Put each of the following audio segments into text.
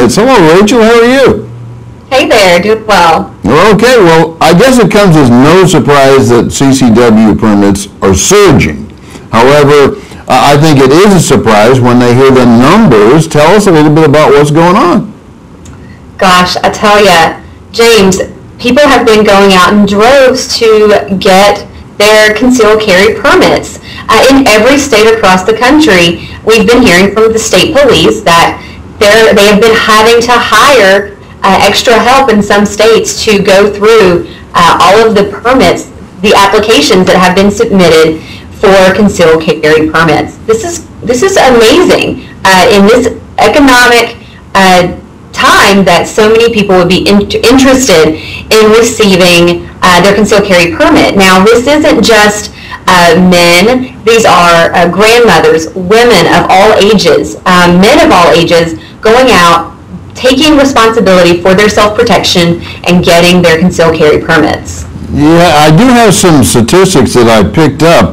permits. Hello, Rachel. How are you? Hey there, doing well. Okay, well, I guess it comes as no surprise that CCW permits are surging. However, I think it is a surprise when they hear the numbers. Tell us a little bit about what's going on. Gosh, I tell ya, James, people have been going out in droves to get their concealed carry permits. In every state across the country, we've been hearing from the state police that they have been having to hire extra help in some states to go through all of the permits, the applications that have been submitted for concealed carry permits. This is amazing in this economic time that so many people would be interested in receiving their concealed carry permit. Now, this isn't just men. These are grandmothers, women of all ages, men of all ages going out, taking responsibility for their self-protection and getting their concealed carry permits. Yeah, I do have some statistics that I picked up.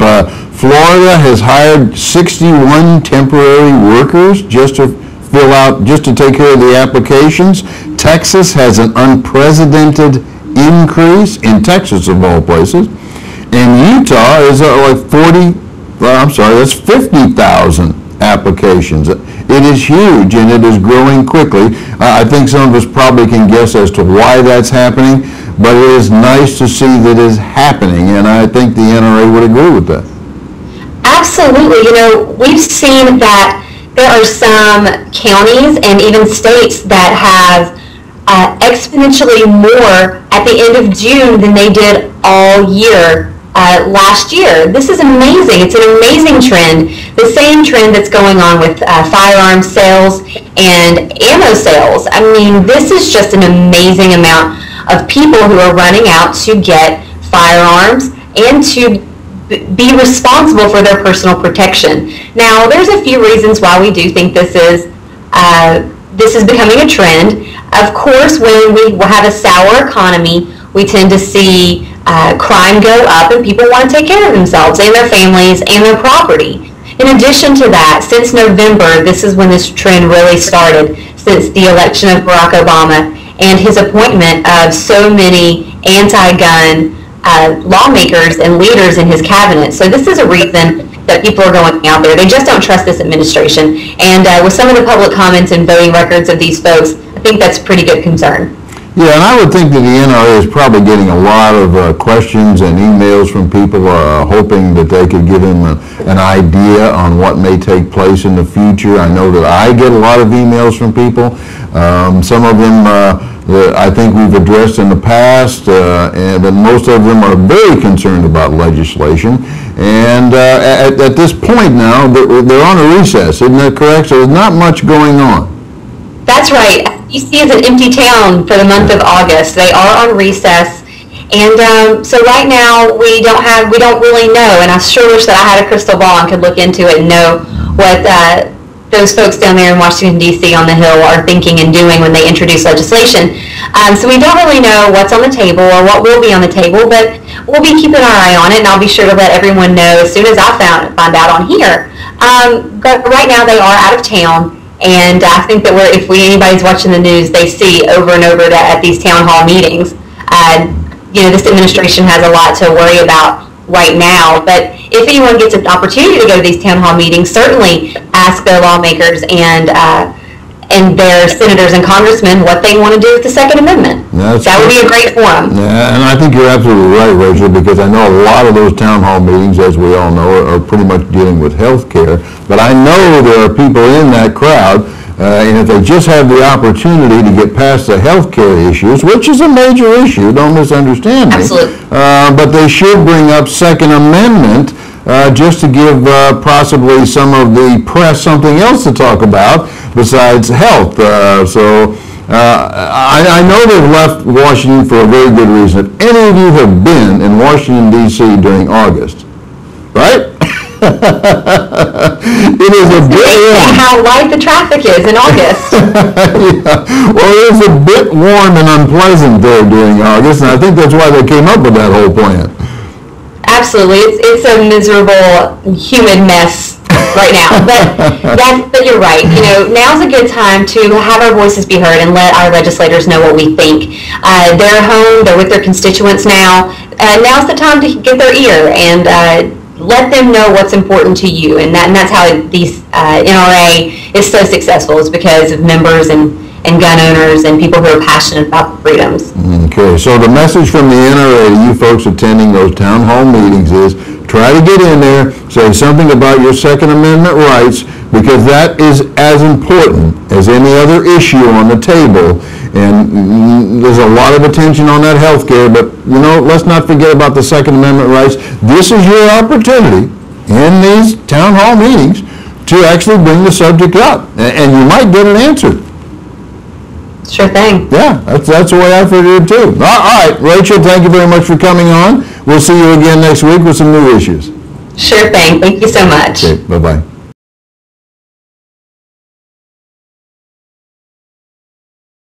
Florida has hired 61 temporary workers just to take care of the applications. Texas has an unprecedented increase in Texas of all places. And Utah is that's 50,000 applications. It is huge and it is growing quickly. I think some of us probably can guess as to why that's happening, but it is nice to see that it is happening, and I think the NRA would agree with that. Absolutely. You know, we've seen that there are some counties and even states that have exponentially more at the end of June than they did all year last year. This is amazing. It's an amazing trend. The same trend that's going on with firearm sales and ammo sales. I mean, this is just an amazing amount of people who are running out to get firearms and to be responsible for their personal protection. Now, there's a few reasons why we do think this is becoming a trend. Of course, when we have a sour economy, we tend to see crime go up and people want to take care of themselves and their families and their property. In addition to that, since November, this is when this trend really started, since the election of Barack Obama and his appointment of so many anti-gun lawmakers and leaders in his cabinet. So this is a reason that people are going out there. They just don't trust this administration. And with some of the public comments and voting records of these folks, I think that's a pretty good concern. Yeah, and I would think that the NRA is probably getting a lot of questions and emails from people hoping that they could give them an idea on what may take place in the future. I know that I get a lot of emails from people. Some of them I think we've addressed in the past, but most of them are very concerned about legislation. And at this point now, they're on a recess, isn't that correct? So there's not much going on. That's right. D.C. is an empty town for the month of August. They are on recess, and so right now we don't really know. And I sure wish that I had a crystal ball and could look into it and know what those folks down there in Washington D.C. on the Hill are thinking and doing when they introduce legislation. So we don't really know what's on the table or what will be on the table, but we'll be keeping our eye on it, and I'll be sure to let everyone know as soon as I find out on here. But right now they are out of town. And I think that if anybody's watching the news, they see over and over that at these town hall meetings, this administration has a lot to worry about right now. But if anyone gets an opportunity to go to these town hall meetings, certainly ask their lawmakers and their senators and congressmen what they want to do with the Second Amendment. That would be a great forum. Yeah, and I think you're absolutely right, Rachel, because I know a lot of those town hall meetings, as we all know, are pretty much dealing with health care. But I know there are people in that crowd, and if they just have the opportunity to get past the health care issues, which is a major issue, don't misunderstand me. Absolutely. But they should bring up Second Amendment just to give possibly some of the press something else to talk about besides health. I know they've left Washington for a very good reason. If any of you have been in Washington, D.C. during August, right? It is a bit warm. How light the traffic is in August. Yeah. Well, it is a bit warm and unpleasant there during August, and I think that's why they came up with that whole plan. Absolutely. It's a miserable, humid mess right now. But you're right. Now's a good time to have our voices be heard and let our legislators know what we think. They're home. They're with their constituents now. Now's the time to get their ear and let them know what's important to you. And that's how these NRA is so successful, is because of members and gun owners and people who are passionate about the freedoms. Okay, so the message from the NRA to you folks attending those town hall meetings is try to get in there, say something about your Second Amendment rights, because that is as important as any other issue on the table. And there's a lot of attention on that health care, but let's not forget about the Second Amendment rights. This is your opportunity in these town hall meetings to actually bring the subject up, and you might get an answer. Sure thing. Yeah, that's the way I figured it too. All right, Rachel, thank you very much for coming on. We'll see you again next week with some new issues. Sure thing. Thank you so much. Okay, bye-bye.